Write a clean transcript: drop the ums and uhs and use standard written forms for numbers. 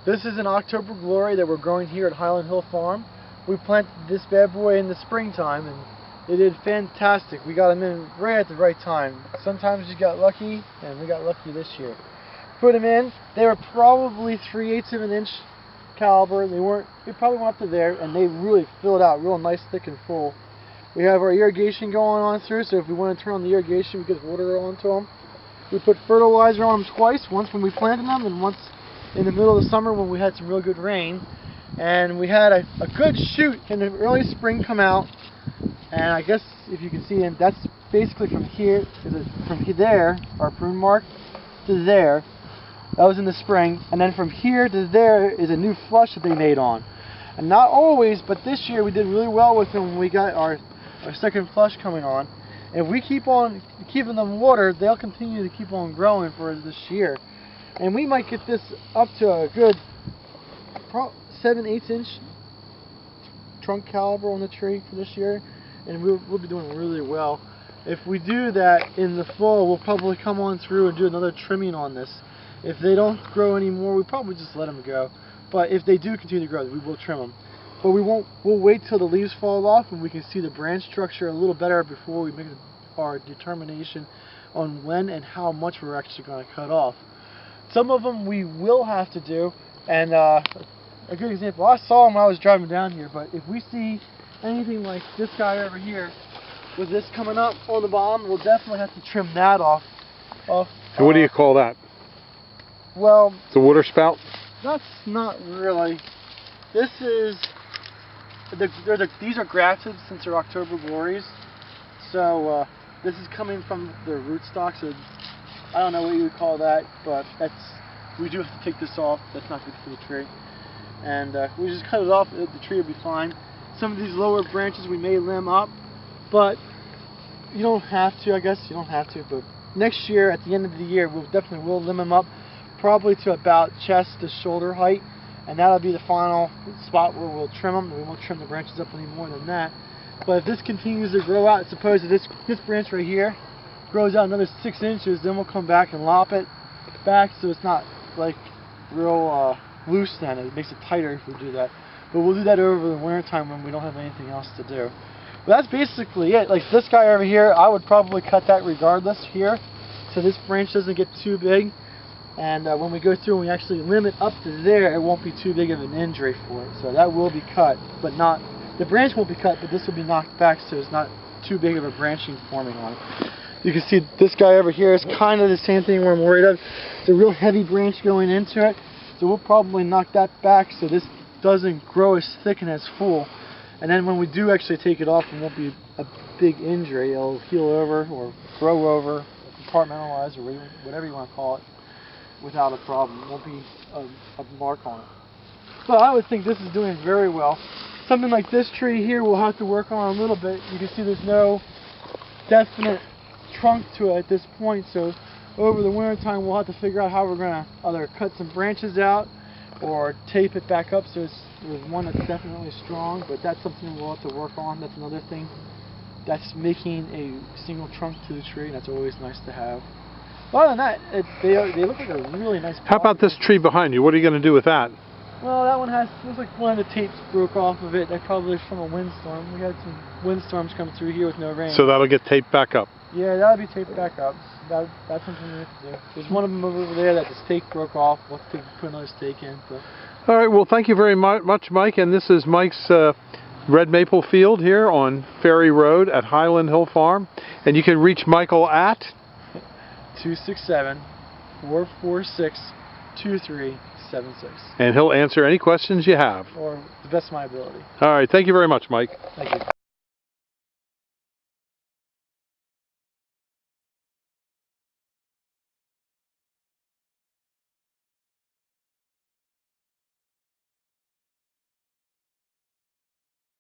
This is an October Glory that we're growing here at Highland Hill Farm. We planted this bad boy in the springtime and they did fantastic. We got them in right at the right time. Sometimes you got lucky, and we got lucky this year. Put them in. They were probably 3/8 of an inch caliber. We probably went up to there, and they really filled out real nice, thick and full. We have our irrigation going on through, so if we want to turn on the irrigation, we get water onto them. We put fertilizer on them twice, once when we planted them and once in the middle of the summer when we had some real good rain. And we had a good shoot in the early spring come out, and I guess if you can see, and that's basically from here, from there, our prune mark, to there. That was in the spring, and then from here to there is a new flush that they made on. And not always, but this year we did really well with them when we got our second flush coming on. If we keep on keeping them watered, they'll continue to keep on growing for this year. And we might get this up to a good 7/8 inch trunk caliber on the tree for this year, and we'll be doing really well. If we do that in the fall, we'll probably come on through and do another trimming on this. If they don't grow anymore, we probably just let them go. But if they do continue to grow, we will trim them. But we'll wait till the leaves fall off and we can see the branch structure a little better before we make our determination on when and how much we're actually going to cut off. Some of them we will have to do, and a good example, I saw them when I was driving down here, but if we see anything like this guy over here with this coming up on the bottom, we'll definitely have to trim that off. And what do you call that? Well, it's a water spout? That's not really. This is, these are grafted since they're October Glories. So this is coming from the rootstock, so I don't know what you would call that, but we do have to take this off. That's not good for the tree. And we just cut it off, the tree will be fine. Some of these lower branches we may limb up, but you don't have to, I guess. You don't have to, but next year, at the end of the year, we'll definitely limb them up, probably to about chest to shoulder height, and that'll be the final spot where we'll trim them. We won't trim the branches up any more than that. But if this continues to grow out, suppose that this branch right here grows out another 6 inches, then we'll come back and lop it back so it's not like real loose then. It makes it tighter if we do that. But we'll do that over the winter time when we don't have anything else to do. But that's basically it. Like this guy over here, I would probably cut that regardless here, so this branch doesn't get too big. And when we go through and we actually limb it up to there, it won't be too big of an injury for it. So that will be cut, but not, the branch won't be cut, but this will be knocked back so it's not too big of a branching forming on it. You can see this guy over here is kind of the same thing we're worried of. It's a real heavy branch going into it, so we'll probably knock that back so this doesn't grow as thick and as full. And then when we do actually take it off, it won't be a big injury. It'll heal over or grow over, compartmentalize, or whatever you want to call it, without a problem. It won't be a mark on it. But I would think this is doing very well. Something like this tree here we'll have to work on a little bit. You can see there's no definite trunk to it at this point, so over the winter time we'll have to figure out how we're going to either cut some branches out or tape it back up so there's one that's definitely strong, but that's something we'll have to work on. That's another thing. That's making a single trunk to the tree, and that's always nice to have. Other than that, they look like a really nice How about this tree behind you? What are you going to do with that? Well, that one looks like one of the tapes broke off of it. That probably from a windstorm. We had some windstorms come through here with no rain. So that'll get taped back up? Yeah, that'll be taped back up. That's something we have to do. There's one of them over there that the stake broke off. We'll have to put another stake in. So. All right, well, thank you very much, Mike. And this is Mike's red maple field here on Ferry Road at Highland Hill Farm. And you can reach Michael at 267-446-2376. And he'll answer any questions you have. Or the best of my ability. All right, thank you very much, Mike. Thank you.